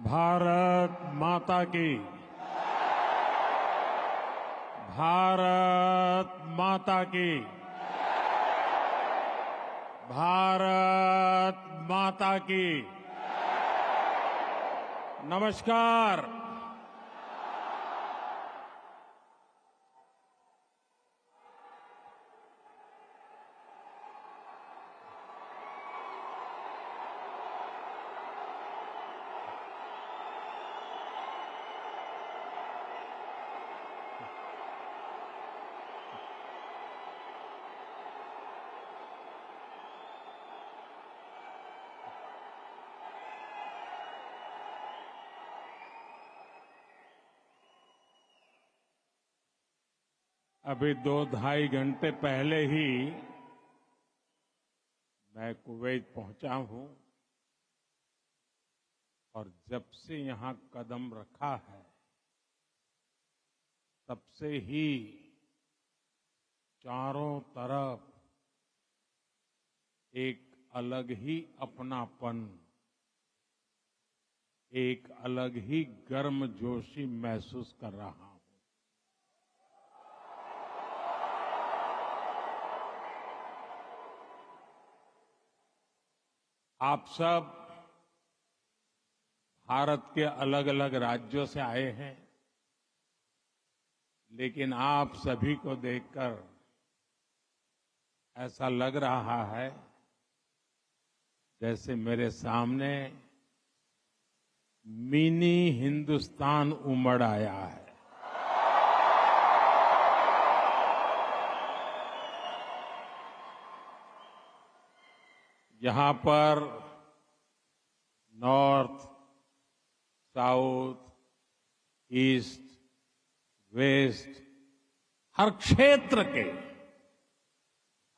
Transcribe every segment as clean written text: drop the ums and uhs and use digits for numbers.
भारत माता की। भारत माता की। भारत माता की। नमस्कार। अभी 2-2.5 घंटे पहले ही मैं कुवैत पहुंचा हूं और जब से यहां कदम रखा है तब से ही चारों तरफ एक अलग ही अपनापन, एक अलग ही गर्मजोशी महसूस कर रहा हूं। आप सब भारत के अलग अलग राज्यों से आए हैं, लेकिन आप सभी को देखकर ऐसा लग रहा है जैसे मेरे सामने मिनी हिंदुस्तान उमड़ आया है। यहां पर नॉर्थ, साउथ, ईस्ट, वेस्ट, हर क्षेत्र के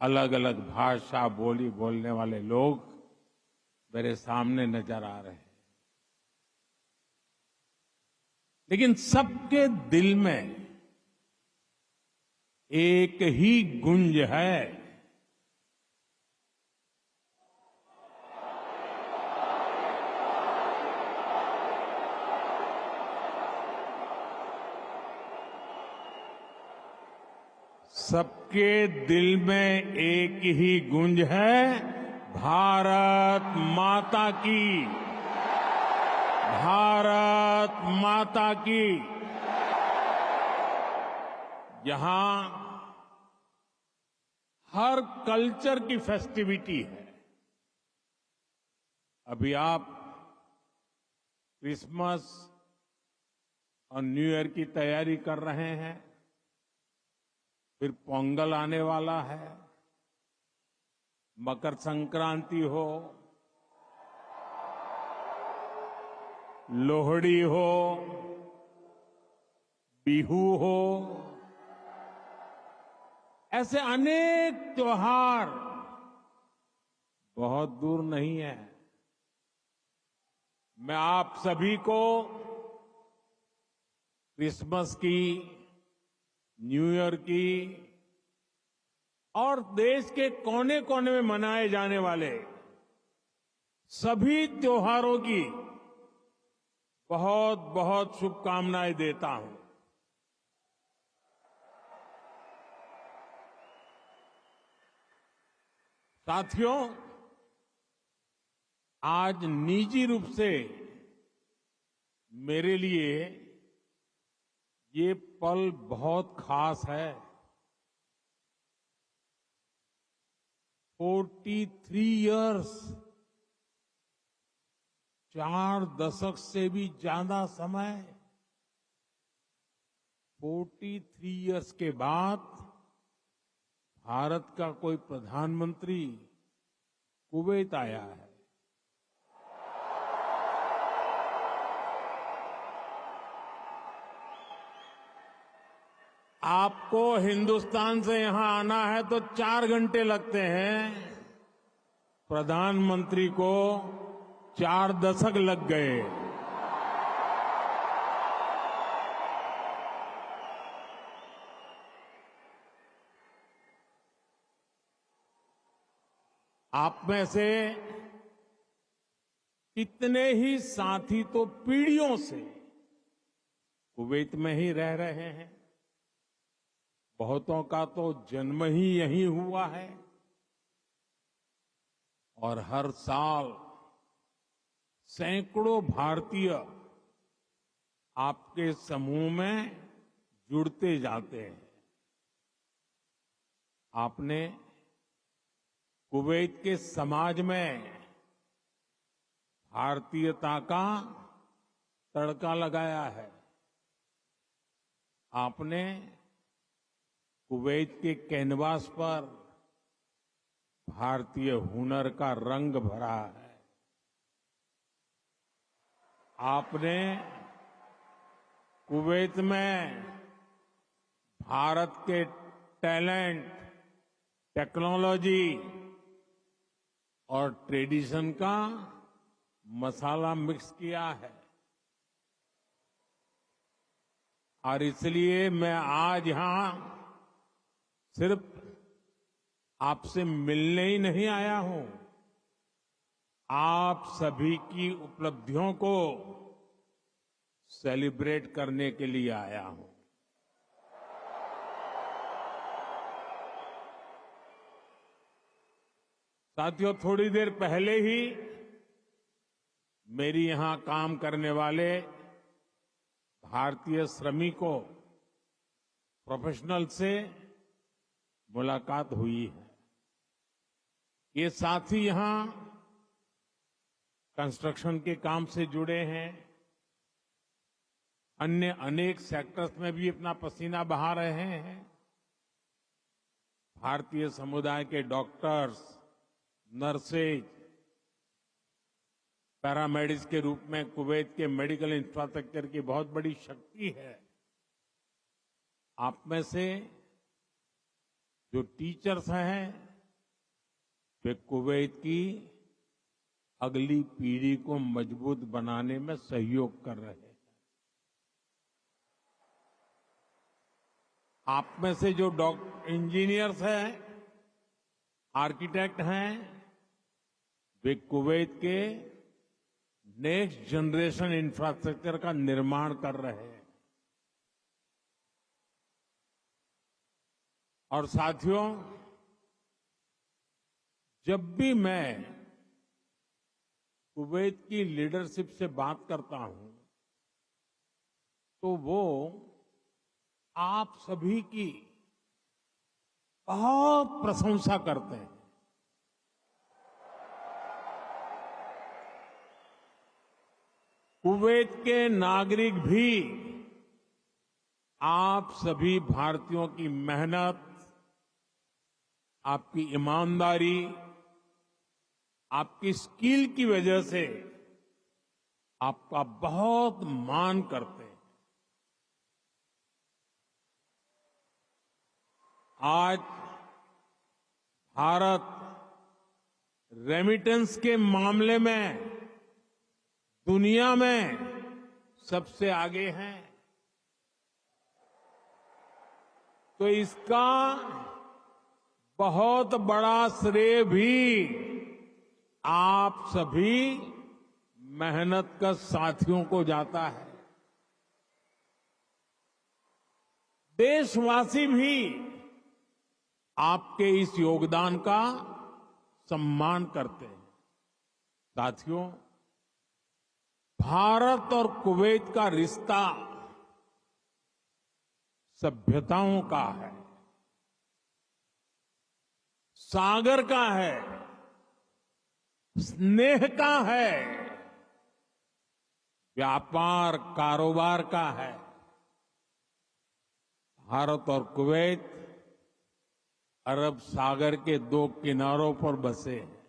अलग अलग भाषा बोली बोलने वाले लोग मेरे सामने नजर आ रहे हैं, लेकिन सबके दिल में एक ही गुंज है। सबके दिल में एक ही गूंज है, भारत माता की। भारत माता की। यहां हर कल्चर की फेस्टिविटी है। अभी आप क्रिसमस और न्यू ईयर की तैयारी कर रहे हैं, फिर पोंगल आने वाला है, मकर संक्रांति हो, लोहड़ी हो, बिहू हो, ऐसे अनेक त्योहार बहुत दूर नहीं है। मैं आप सभी को क्रिसमस की, न्यू ईयर की और देश के कोने कोने में मनाए जाने वाले सभी त्योहारों की बहुत बहुत शुभकामनाएं देता हूं। साथियों, आज निजी रूप से मेरे लिए ये पल बहुत खास है। 43 इयर्स, 4 दशक से भी ज्यादा समय, 43 इयर्स के बाद भारत का कोई प्रधानमंत्री कुवैत आया है। आपको हिंदुस्तान से यहां आना है तो 4 घंटे लगते हैं, प्रधानमंत्री को 4 दशक लग गए। आप में से कितने ही साथी तो पीढ़ियों से कुवैत में ही रह रहे हैं। बहुतों का तो जन्म ही यहीं हुआ है और हर साल सैकड़ों भारतीय आपके समूह में जुड़ते जाते हैं। आपने कुवैत के समाज में भारतीयता का तड़का लगाया है। आपने कुवैत के कैनवास पर भारतीय हुनर का रंग भरा है। आपने कुवैत में भारत के टैलेंट, टेक्नोलॉजी और ट्रेडिशन का मसाला मिक्स किया है। और इसलिए मैं आज यहां सिर्फ आपसे मिलने ही नहीं आया हूं, आप सभी की उपलब्धियों को सेलिब्रेट करने के लिए आया हूं। साथियों, थोड़ी देर पहले ही मेरी यहां काम करने वाले भारतीय श्रमिकों, प्रोफेशनल से मुलाकात हुई है। ये साथी यहां कंस्ट्रक्शन के काम से जुड़े हैं, अन्य अनेक सेक्टर्स में भी अपना पसीना बहा रहे हैं। भारतीय समुदाय के डॉक्टर्स, नर्सेज, पैरामेडिक्स के रूप में कुवैत के मेडिकल इंफ्रास्ट्रक्चर की बहुत बड़ी शक्ति है। आप में से जो टीचर्स हैं वे कुवैत की अगली पीढ़ी को मजबूत बनाने में सहयोग कर रहे हैं। आप में से जो इंजीनियर्स हैं, आर्किटेक्ट हैं, वे कुवैत के नेक्स्ट जनरेशन इंफ्रास्ट्रक्चर का निर्माण कर रहे हैं। और साथियों, जब भी मैं कुवैत की लीडरशिप से बात करता हूं तो वो आप सभी की बहुत प्रशंसा करते हैं। कुवैत के नागरिक भी आप सभी भारतीयों की मेहनत, आपकी ईमानदारी, आपकी स्किल की वजह से आपका बहुत मान करते हैं। आज भारत रेमिटेंस के मामले में दुनिया में सबसे आगे है, तो इसका बहुत बड़ा श्रेय भी आप सभी मेहनत कर साथियों को जाता है। देशवासी भी आपके इस योगदान का सम्मान करते हैं। साथियों, भारत और कुवैत का रिश्ता सभ्यताओं का है, सागर का है, स्नेह का है, व्यापार कारोबार का है। भारत और कुवैत अरब सागर के दो किनारों पर बसे हैं।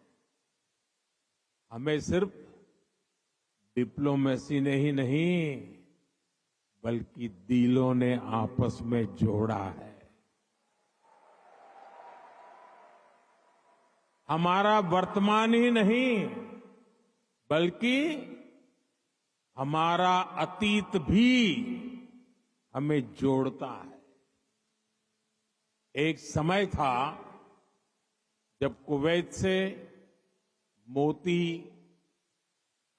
हमें सिर्फ डिप्लोमेसी ने ही नहीं बल्कि दिलों ने आपस में जोड़ा है। हमारा वर्तमान ही नहीं बल्कि हमारा अतीत भी हमें जोड़ता है। एक समय था जब कुवैत से मोती,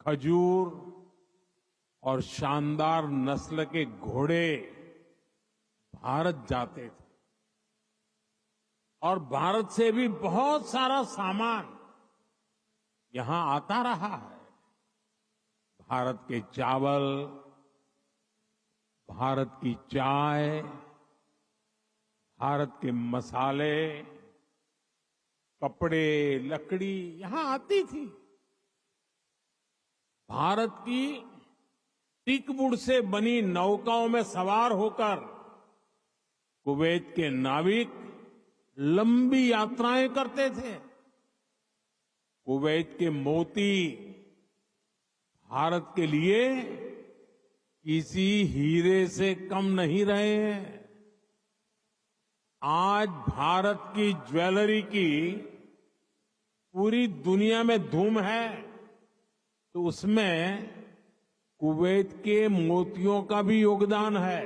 खजूर और शानदार नस्ल के घोड़े भारत जाते थे और भारत से भी बहुत सारा सामान यहां आता रहा है। भारत के चावल, भारत की चाय, भारत के मसाले, कपड़े, लकड़ी यहां आती थी। भारत की टीकवुड से बनी नौकाओं में सवार होकर कुवैत के नाविक लंबी यात्राएं करते थे। कुवैत के मोती भारत के लिए किसी हीरे से कम नहीं रहे हैं। आज भारत की ज्वेलरी की पूरी दुनिया में धूम है, तो उसमें कुवैत के मोतियों का भी योगदान है।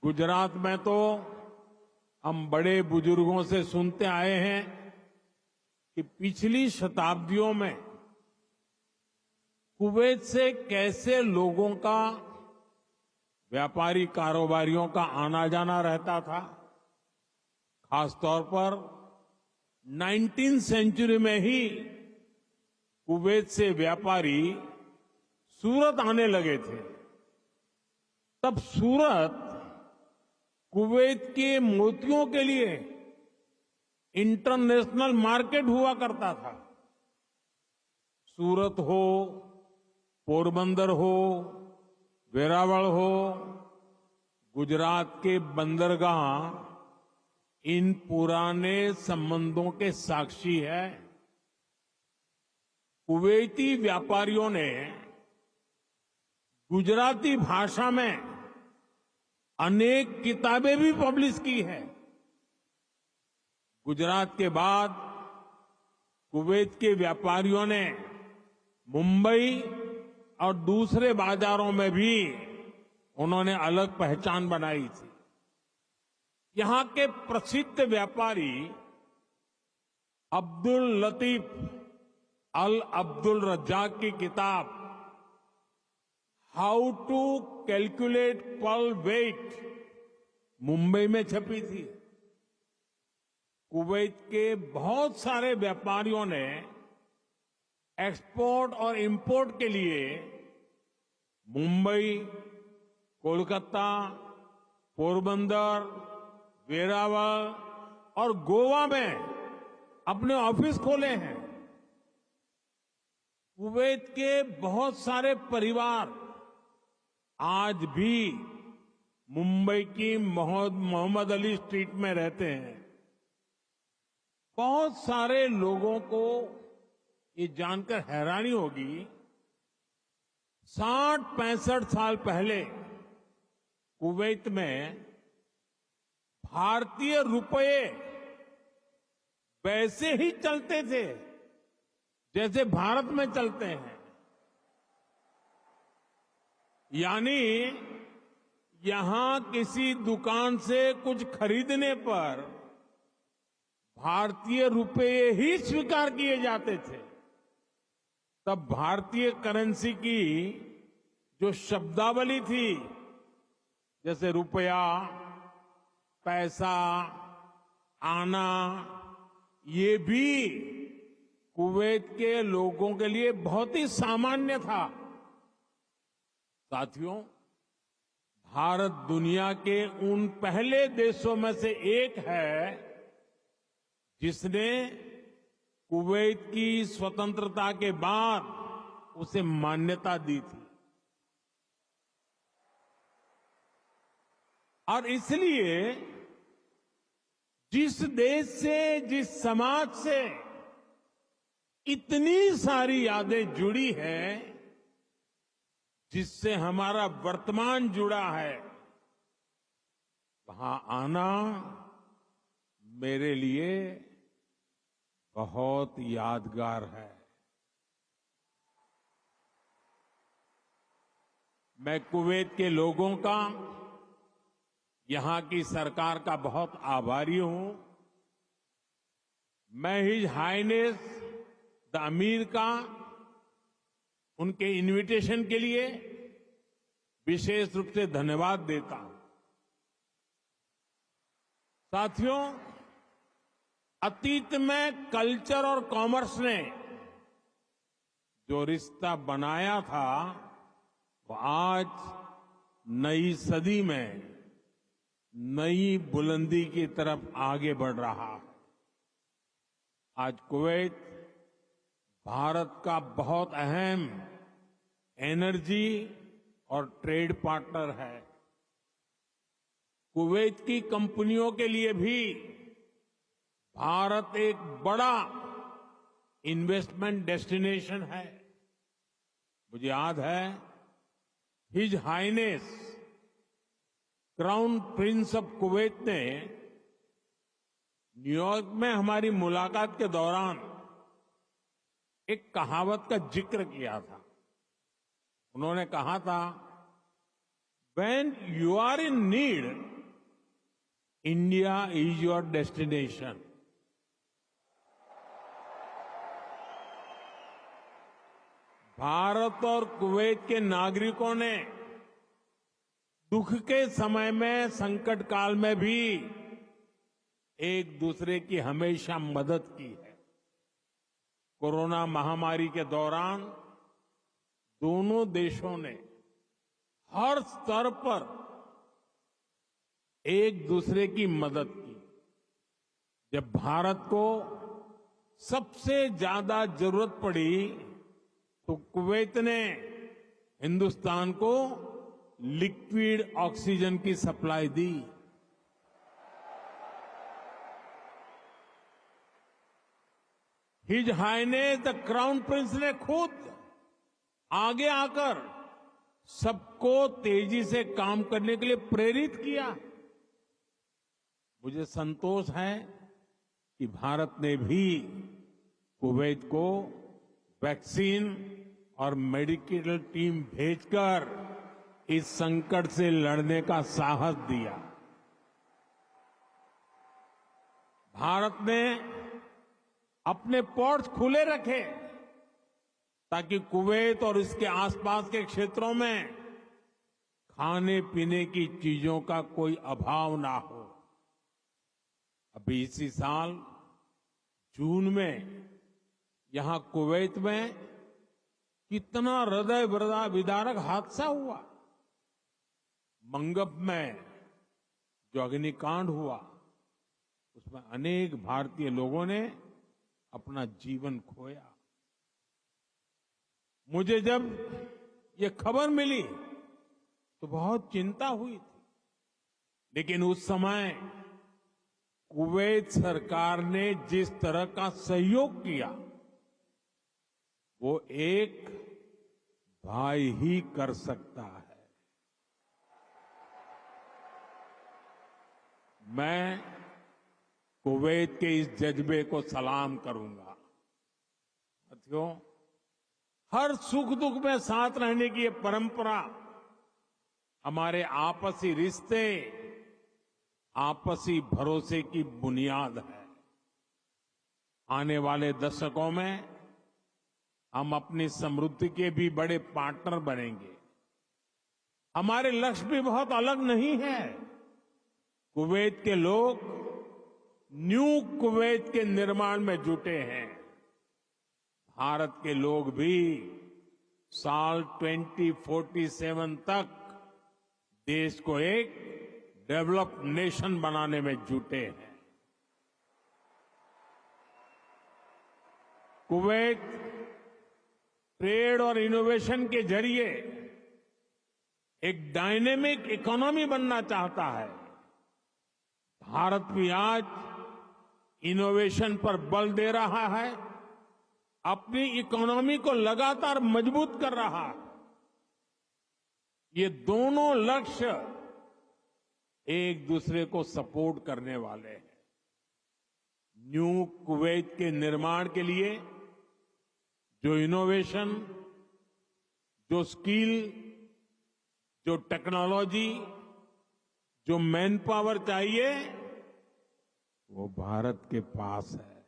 गुजरात में तो हम बड़े बुजुर्गों से सुनते आए हैं कि पिछली शताब्दियों में कुवैत से कैसे लोगों का, व्यापारी कारोबारियों का आना जाना रहता था। खासतौर पर 19वीं सेंचुरी में ही कुवैत से व्यापारी सूरत आने लगे थे। तब सूरत कुवैत के मोतियों के लिए इंटरनेशनल मार्केट हुआ करता था। सूरत हो, पोरबंदर हो, वेरावल हो, गुजरात के बंदरगाह इन पुराने संबंधों के साक्षी है। कुवैती व्यापारियों ने गुजराती भाषा में अनेक किताबें भी पब्लिश की है। गुजरात के बाद कुवैत के व्यापारियों ने मुंबई और दूसरे बाजारों में भी उन्होंने अलग पहचान बनाई थी। यहां के प्रसिद्ध व्यापारी अब्दुल लतीफ अल अब्दुल रज्जाक की किताब how to calculate pearl weight Mumbai में छपी थी। कुवैत के बहुत सारे व्यापारियों ने एक्सपोर्ट और इंपोर्ट के लिए मुंबई, कोलकाता, पोरबंदर, वेरावल और गोवा में अपने ऑफिस खोले हैं। कुवैत के बहुत सारे परिवार आज भी मुंबई की मोहम्मद अली स्ट्रीट में रहते हैं। बहुत सारे लोगों को ये जानकर हैरानी होगी, 60-65 साल पहले कुवैत में भारतीय रुपये वैसे ही चलते थे जैसे भारत में चलते हैं। यानी यहां किसी दुकान से कुछ खरीदने पर भारतीय रुपये ही स्वीकार किए जाते थे। तब भारतीय करेंसी की जो शब्दावली थी, जैसे रुपया, पैसा, आना, ये भी कुवैत के लोगों के लिए बहुत ही सामान्य था। साथियों, भारत दुनिया के उन पहले देशों में से एक है जिसने कुवैत की स्वतंत्रता के बाद उसे मान्यता दी थी। और इसलिए जिस देश से, जिस समाज से इतनी सारी यादें जुड़ी हैं, जिससे हमारा वर्तमान जुड़ा है, वहां आना मेरे लिए बहुत यादगार है। मैं कुवैत के लोगों का, यहां की सरकार का बहुत आभारी हूं। मैं हिज हाइनेस द अमीर का उनके इनविटेशन के लिए विशेष रूप से धन्यवाद देता हूं। साथियों, अतीत में कल्चर और कॉमर्स ने जो रिश्ता बनाया था, वो आज नई सदी में नई बुलंदी की तरफ आगे बढ़ रहा है। आज कुवैत भारत का बहुत अहम एनर्जी और ट्रेड पार्टनर है। कुवैत की कंपनियों के लिए भी भारत एक बड़ा इन्वेस्टमेंट डेस्टिनेशन है। मुझे याद है, his highness crown prince of Kuwait ने न्यूयॉर्क में हमारी मुलाकात के दौरान एक कहावत का जिक्र किया था। उन्होंने कहा था, "When you are in need, India is your destination." Bharat और कुवैत के नागरिकों ने दुख के समय में, संकट काल में भी एक दूसरे की हमेशा मदद की है। कोरोना महामारी के दौरान दोनों देशों ने हर स्तर पर एक दूसरे की मदद की। जब भारत को सबसे ज्यादा जरूरत पड़ी तो कुवैत ने हिंदुस्तान को लिक्विड ऑक्सीजन की सप्लाई दी। His highness the crown prince ने खुद आगे आकर सबको तेजी से काम करने के लिए प्रेरित किया। मुझे संतोष है कि भारत ने भी कुवैत को वैक्सीन और मेडिकल टीम भेजकर इस संकट से लड़ने का साहस दिया। भारत ने अपने पोर्ट्स खुले रखे ताकि कुवैत और इसके आसपास के क्षेत्रों में खाने पीने की चीजों का कोई अभाव ना हो। अभी इसी साल जून में यहां कुवैत में कितना हृदय विदारक हादसा हुआ। मंगब में जो अग्निकांड हुआ, उसमें अनेक भारतीय लोगों ने अपना जीवन खोया। मुझे जब ये खबर मिली तो बहुत चिंता हुई थी, लेकिन उस समय कुवैत सरकार ने जिस तरह का सहयोग किया, वो एक भाई ही कर सकता है। मैं कुवैत के इस जज्बे को सलाम करूंगा। साथियों, हर सुख दुख में साथ रहने की ये परंपरा हमारे आपसी रिश्ते, आपसी भरोसे की बुनियाद है। आने वाले दशकों में हम अपनी समृद्धि के भी बड़े पार्टनर बनेंगे। हमारे लक्ष्य भी बहुत अलग नहीं है। कुवैत के लोग न्यू कुवैत के निर्माण में जुटे हैं। भारत के लोग भी साल 2047 तक देश को एक डेवलप्ड नेशन बनाने में जुटे हैं। कुवैत ट्रेड और इनोवेशन के जरिए एक डायनेमिक इकोनॉमी बनना चाहता है। भारत भी आज इनोवेशन पर बल दे रहा है, अपनी इकोनॉमी को लगातार मजबूत कर रहा है। ये दोनों लक्ष्य एक दूसरे को सपोर्ट करने वाले हैं। न्यू कुवैत के निर्माण के लिए जो इनोवेशन, जो स्किल, जो टेक्नोलॉजी, जो मैन पावर चाहिए, वो भारत के पास है।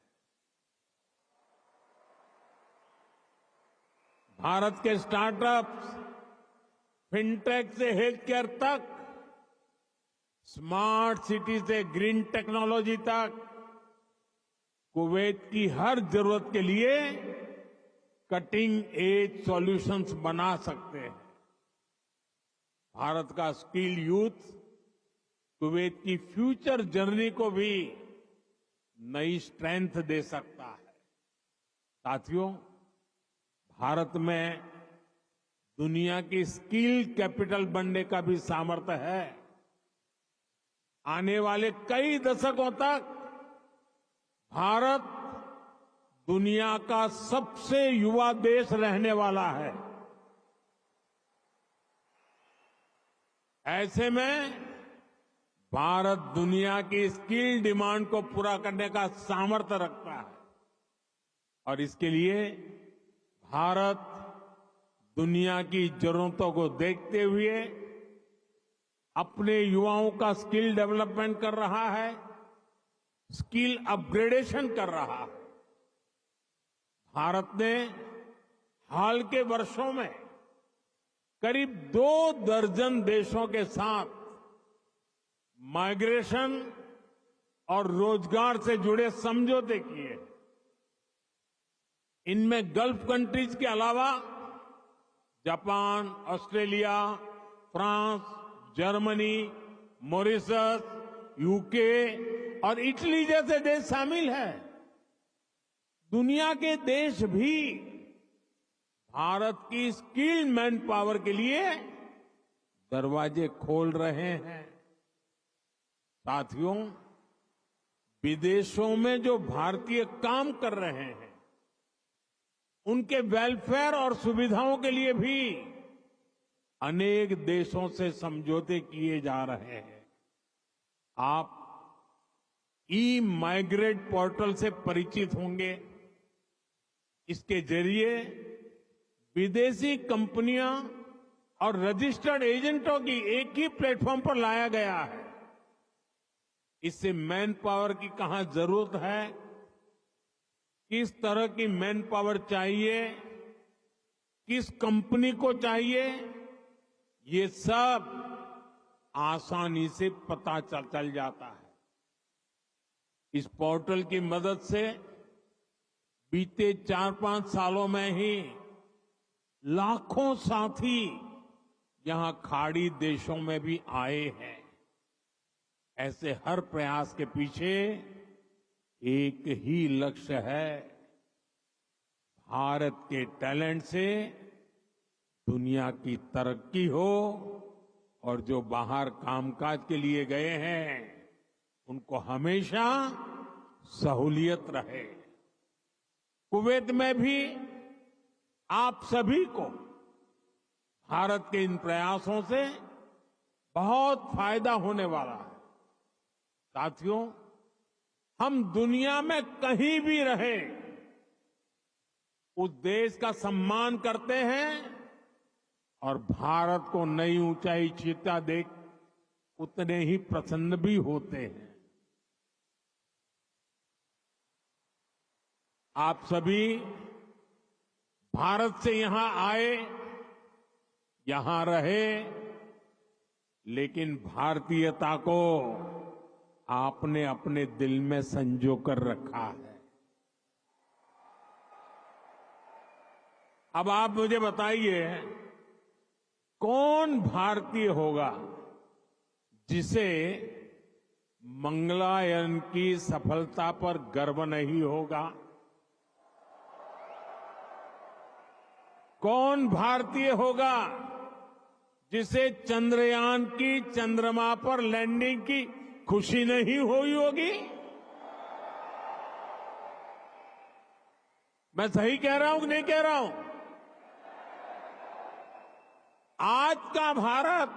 भारत के स्टार्टअप्स, फिनटेक से हेल्थ केयर तक, स्मार्ट सिटी से ग्रीन टेक्नोलॉजी तक, कुवैत की हर जरूरत के लिए कटिंग एज सॉल्यूशंस बना सकते हैं। भारत का स्किल यूथ कुवैत की फ्यूचर जर्नी को भी नई स्ट्रेंथ दे सकता है। साथियों, भारत में दुनिया की स्किल कैपिटल बनने का भी सामर्थ्य है। आने वाले कई दशकों तक भारत दुनिया का सबसे युवा देश रहने वाला है। ऐसे में भारत दुनिया की स्किल डिमांड को पूरा करने का सामर्थ्य रखता है और इसके लिए भारत दुनिया की जरूरतों को देखते हुए अपने युवाओं का स्किल डेवलपमेंट कर रहा है, स्किल अपग्रेडेशन कर रहा है। भारत ने हाल के वर्षों में करीब 2 दर्जन देशों के साथ माइग्रेशन और रोजगार से जुड़े समझौते किए। इनमें गल्फ कंट्रीज के अलावा Japan, Australia, France, Germany, Mauritius, UK और इटली जैसे देश शामिल हैं। दुनिया के देश भी भारत की स्किल्ड मैन पावर के लिए दरवाजे खोल रहे हैं। साथियों, विदेशों में जो भारतीय काम कर रहे हैं, उनके वेलफेयर और सुविधाओं के लिए भी अनेक देशों से समझौते किए जा रहे हैं। आप ई माइग्रेट पोर्टल से परिचित होंगे। इसके जरिए विदेशी कंपनियां और रजिस्टर्ड एजेंटों की एक ही प्लेटफॉर्म पर लाया गया है। इससे मैन पावर की कहां जरूरत है, किस तरह की मैन पावर चाहिए, किस कंपनी को चाहिए, ये सब आसानी से पता चल जाता है। इस पोर्टल की मदद से बीते 4-5 सालों में ही लाखों साथी यहां खाड़ी देशों में भी आए हैं। ऐसे हर प्रयास के पीछे एक ही लक्ष्य है, भारत के टैलेंट से दुनिया की तरक्की हो और जो बाहर कामकाज के लिए गए हैं उनको हमेशा सहूलियत रहे। कुवैत में भी आप सभी को भारत के इन प्रयासों से बहुत फायदा होने वाला है। साथियों, हम दुनिया में कहीं भी रहे, उस देश का सम्मान करते हैं और भारत को नई ऊंचाई छूता देख उतने ही प्रसन्न भी होते हैं। आप सभी भारत से यहां आए, यहां रहे, लेकिन भारतीयता को आपने अपने दिल में संजो कर रखा है। अब आप मुझे बताइए, कौन भारतीय होगा जिसे मंगलायन की सफलता पर गर्व नहीं होगा? कौन भारतीय होगा जिसे चंद्रयान की चंद्रमा पर लैंडिंग की खुशी नहीं हुई होगी? मैं सही कह रहा हूं कि नहीं कह रहा हूं? आज का भारत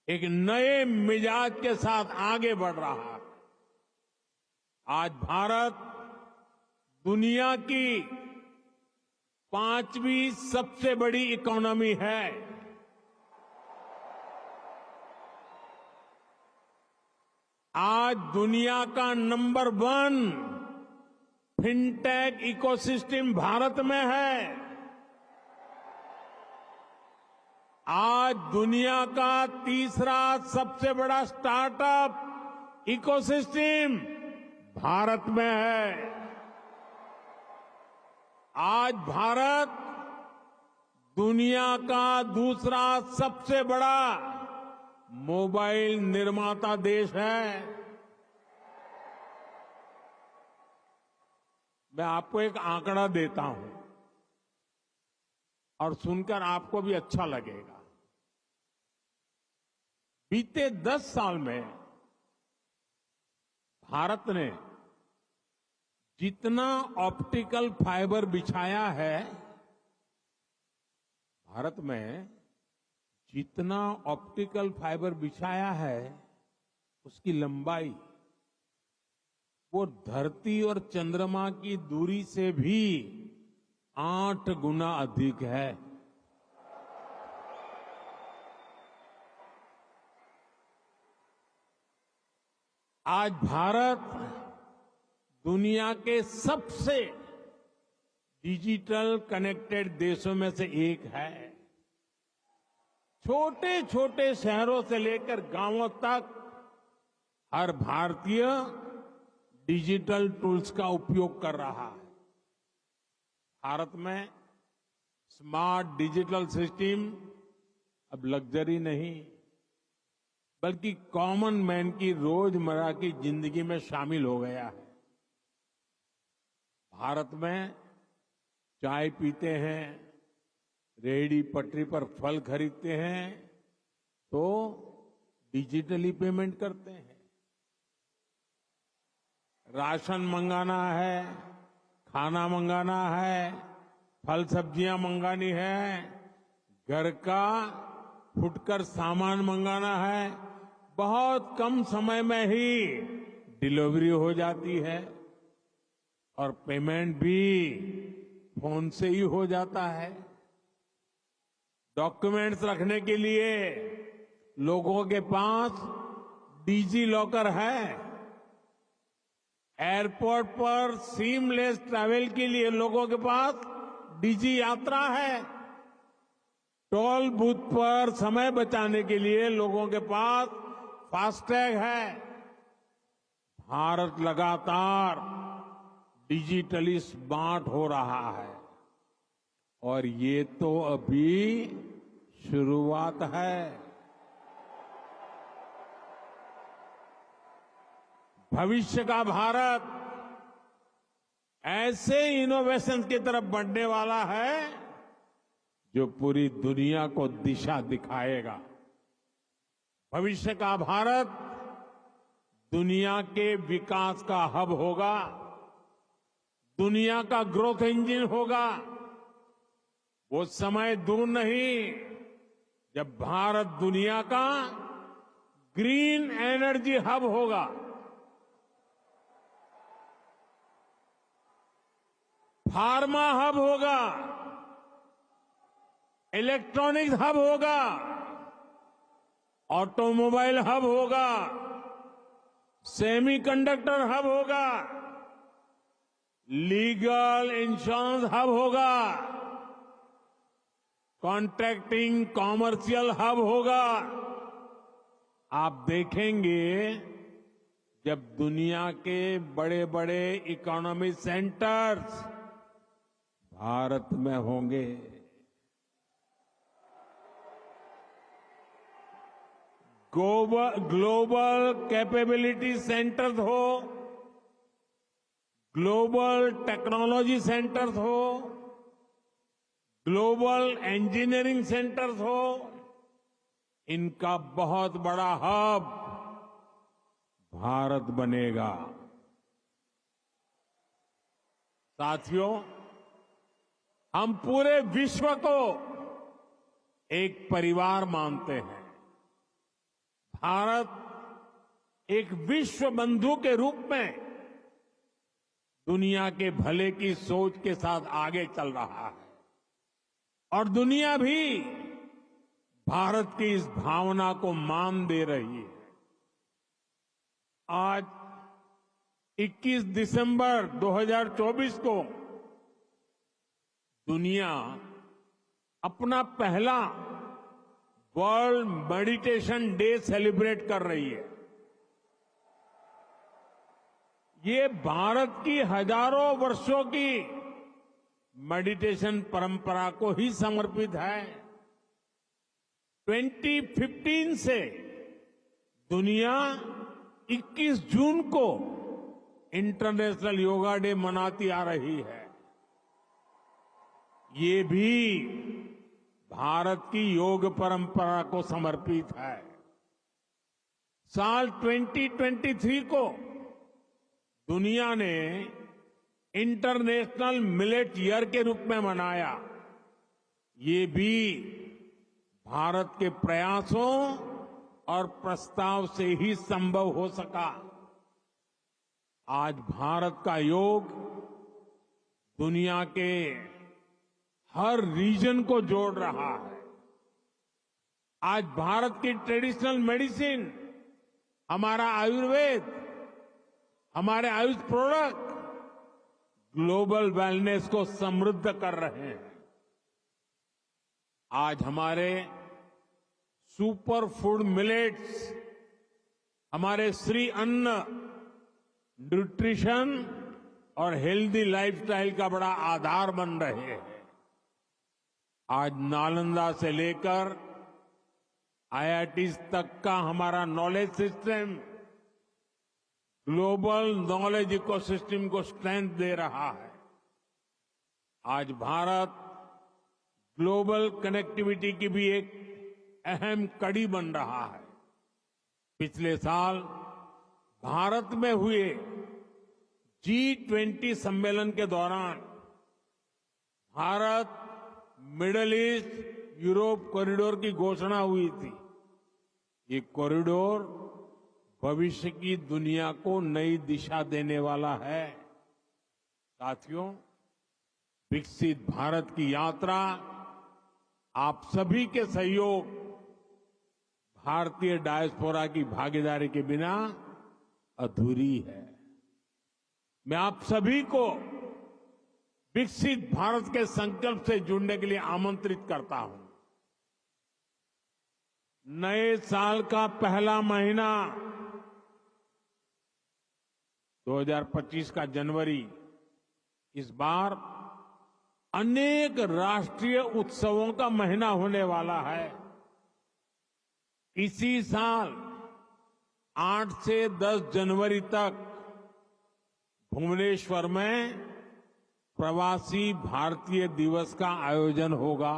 एक नए मिजाज के साथ आगे बढ़ रहा है। आज भारत दुनिया की 5वीं सबसे बड़ी इकोनॉमी है। आज दुनिया का नंबर 1 फिनटेक इकोसिस्टम भारत में है। आज दुनिया का तीसरा सबसे बड़ा स्टार्टअप इकोसिस्टम भारत में है। आज भारत दुनिया का दूसरा सबसे बड़ा मोबाइल निर्माता देश है। मैं आपको एक आंकड़ा देता हूं और सुनकर आपको भी अच्छा लगेगा। बीते 10 साल में भारत ने जितना ऑप्टिकल फाइबर बिछाया है, भारत में जितना ऑप्टिकल फाइबर बिछाया है, उसकी लंबाई वो धरती और चंद्रमा की दूरी से भी 8 गुना अधिक है। आज भारत दुनिया के सबसे डिजिटल कनेक्टेड देशों में से एक है। छोटे छोटे शहरों से लेकर गांवों तक हर भारतीय डिजिटल टूल्स का उपयोग कर रहा है। भारत में स्मार्ट डिजिटल सिस्टम अब लग्जरी नहीं, बल्कि कॉमन मैन की रोजमर्रा की जिंदगी में शामिल हो गया है। भारत में चाय पीते हैं, रेहड़ी पटरी पर फल खरीदते हैं तो डिजिटली पेमेंट करते हैं। राशन मंगाना है, खाना मंगाना है, फल सब्जियां मंगानी है, घर का फुटकर सामान मंगाना है, बहुत कम समय में ही डिलीवरी हो जाती है और पेमेंट भी फोन से ही हो जाता है। डॉक्यूमेंट्स रखने के लिए लोगों के पास डिजी लॉकर है। एयरपोर्ट पर सीमलेस ट्रैवल के लिए लोगों के पास डिजी यात्रा है। टोल बूथ पर समय बचाने के लिए लोगों के पास फास्टैग है। भारत लगातार डिजिटली स्मार्ट हो रहा है और ये तो अभी शुरुआत है। भविष्य का भारत ऐसे इनोवेशन की तरफ बढ़ने वाला है जो पूरी दुनिया को दिशा दिखाएगा। भविष्य का भारत दुनिया के विकास का हब होगा, दुनिया का ग्रोथ इंजन होगा। वो समय दूर नहीं जब भारत दुनिया का ग्रीन एनर्जी हब होगा। फार्मा हब होगा, इलेक्ट्रॉनिक्स हब होगा, ऑटोमोबाइल हब होगा, सेमीकंडक्टर हब होगा, लीगल इंश्योरेंस हब होगा, कॉन्ट्रैक्टिंग कॉमर्शियल हब होगा। आप देखेंगे जब दुनिया के बड़े बड़े इकोनॉमी सेंटर्स भारत में होंगे। ग्लोबल कैपेबिलिटी सेंटर्स हो, ग्लोबल टेक्नोलॉजी सेंटर्स हो, ग्लोबल इंजीनियरिंग सेंटर्स हो, इनका बहुत बड़ा हब भारत बनेगा। साथियों, हम पूरे विश्व को एक परिवार मानते हैं। भारत एक विश्व बंधु के रूप में दुनिया के भले की सोच के साथ आगे चल रहा है और दुनिया भी भारत की इस भावना को मान दे रही है। आज 21 दिसंबर 2024 को दुनिया अपना पहला वर्ल्ड मेडिटेशन डे सेलिब्रेट कर रही है। ये भारत की हजारों वर्षों की मेडिटेशन परंपरा को ही समर्पित है। 2015 से दुनिया 21 जून को इंटरनेशनल योगा डे मनाती आ रही है। ये भी भारत की योग परंपरा को समर्पित है। साल 2023 को दुनिया ने इंटरनेशनल मिलेट ईयर के रूप में मनाया। ये भी भारत के प्रयासों और प्रस्ताव से ही संभव हो सका। आज भारत का योग दुनिया के हर रीजन को जोड़ रहा है। आज भारत की ट्रेडिशनल मेडिसिन, हमारा आयुर्वेद, हमारे आयुष प्रोडक्ट ग्लोबल वेलनेस को समृद्ध कर रहे हैं। आज हमारे सुपर फूड मिलेट्स, हमारे श्री अन्न, न्यूट्रिशन और हेल्दी लाइफस्टाइल का बड़ा आधार बन रहे हैं। आज नालंदा से लेकर आईआईटीज तक का हमारा knowledge system global knowledge ecosystem को स्ट्रेंथ दे रहा है। आज भारत ग्लोबल कनेक्टिविटी की भी एक अहम कड़ी बन रहा है। पिछले साल भारत में हुए G20 सम्मेलन के दौरान Bharat middle east Europe corridor की घोषणा हुई थी। ये कॉरिडोर भविष्य की दुनिया को नई दिशा देने वाला है। साथियों, विकसित भारत की यात्रा आप सभी के सहयोग, भारतीय डायस्पोरा की भागीदारी के बिना अधूरी है। मैं आप सभी को विकसित भारत के संकल्प से जुड़ने के लिए आमंत्रित करता हूं। नए साल का पहला महीना 2025 का जनवरी इस बार अनेक राष्ट्रीय उत्सवों का महीना होने वाला है। इसी साल 8 से 10 जनवरी तक भुवनेश्वर में प्रवासी भारतीय दिवस का आयोजन होगा।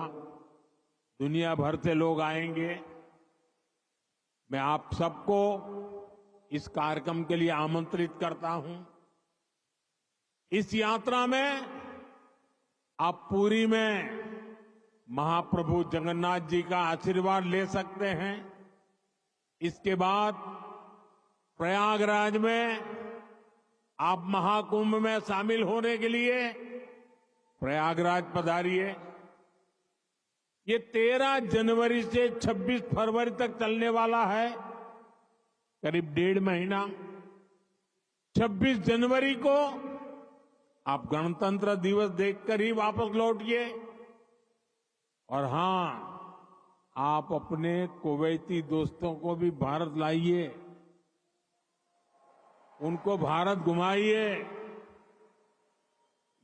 दुनिया भर से लोग आएंगे। मैं आप सबको इस कार्यक्रम के लिए आमंत्रित करता हूं। इस यात्रा में आप पुरी में महाप्रभु जगन्नाथ जी का आशीर्वाद ले सकते हैं। इसके बाद प्रयागराज में आप महाकुंभ में शामिल होने के लिए प्रयागराज पधारिए। ये 13 जनवरी से 26 फरवरी तक चलने वाला है, करीब 1.5 महीना। 26 जनवरी को आप गणतंत्र दिवस देखकर ही वापस लौटिए। और हां, आप अपने कुवैती दोस्तों को भी भारत लाइए, उनको भारत घुमाइए।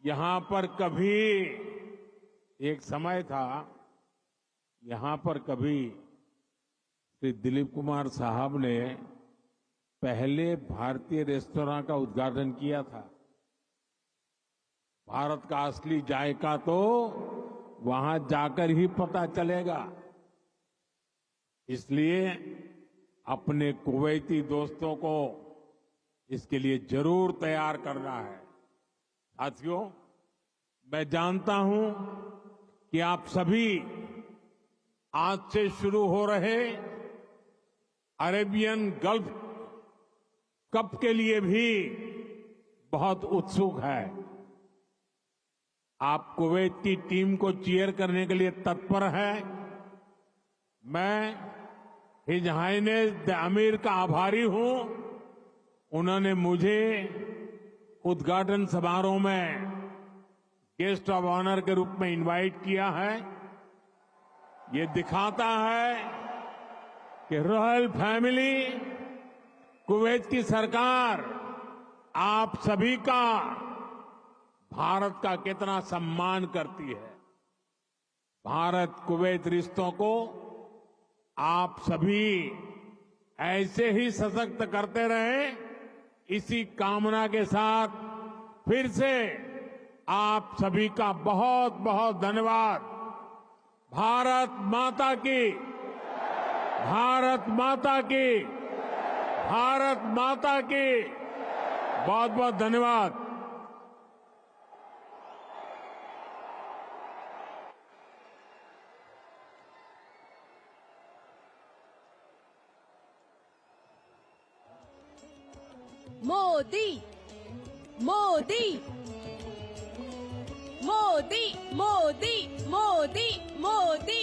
यहां पर कभी एक समय था, यहां पर कभी श्री दिलीप कुमार साहब ने पहले भारतीय रेस्तोरां का उद्घाटन किया था। भारत का असली जायका तो वहां जाकर ही पता चलेगा। इसलिए अपने कुवैती दोस्तों को इसके लिए जरूर तैयार करना है। साथियों, मैं जानता हूं कि आप सभी आज से शुरू हो रहे अरेबियन गल्फ कप के लिए भी बहुत उत्सुक है। आप कुवैत की टीम को चीयर करने के लिए तत्पर है। मैं हिज हाइनेस द अमीर का आभारी हूं। उन्होंने मुझे उद्घाटन समारोह में गेस्ट ऑफ ऑनर के रूप में इनवाइट किया है। ये दिखाता है कि रॉयल फैमिली, कुवैत की सरकार आप सभी का, भारत का कितना सम्मान करती है। भारत कुवैत रिश्तों को आप सभी ऐसे ही सशक्त करते रहें, इसी कामना के साथ फिर से आप सभी का बहुत बहुत धन्यवाद। भारत माता की, भारत माता की, भारत माता की, बहुत बहुत धन्यवाद। मोदी मोदी मोदी मोदी मोदी मोदी।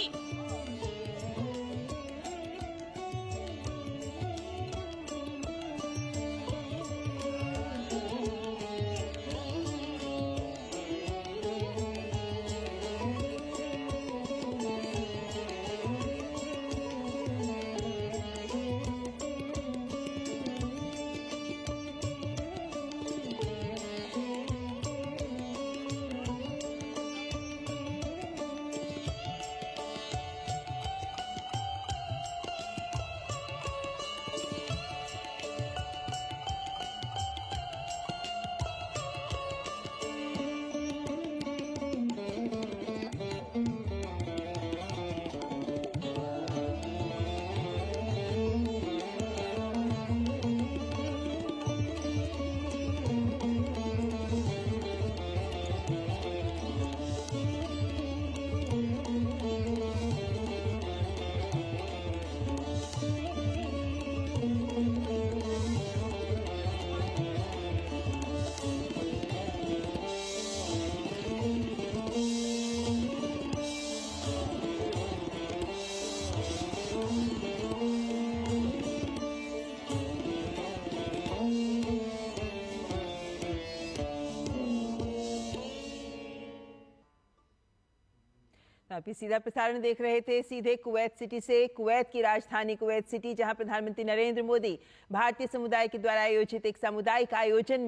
अभी सीधा प्रसारण देख रहे थे सीधे कुवैत सिटी से। कुवैत की राजधानी कुवैत सिटी, जहां प्रधानमंत्री नरेंद्र मोदी भारतीय समुदाय के द्वारा आयोजित एक सामुदायिक आयोजन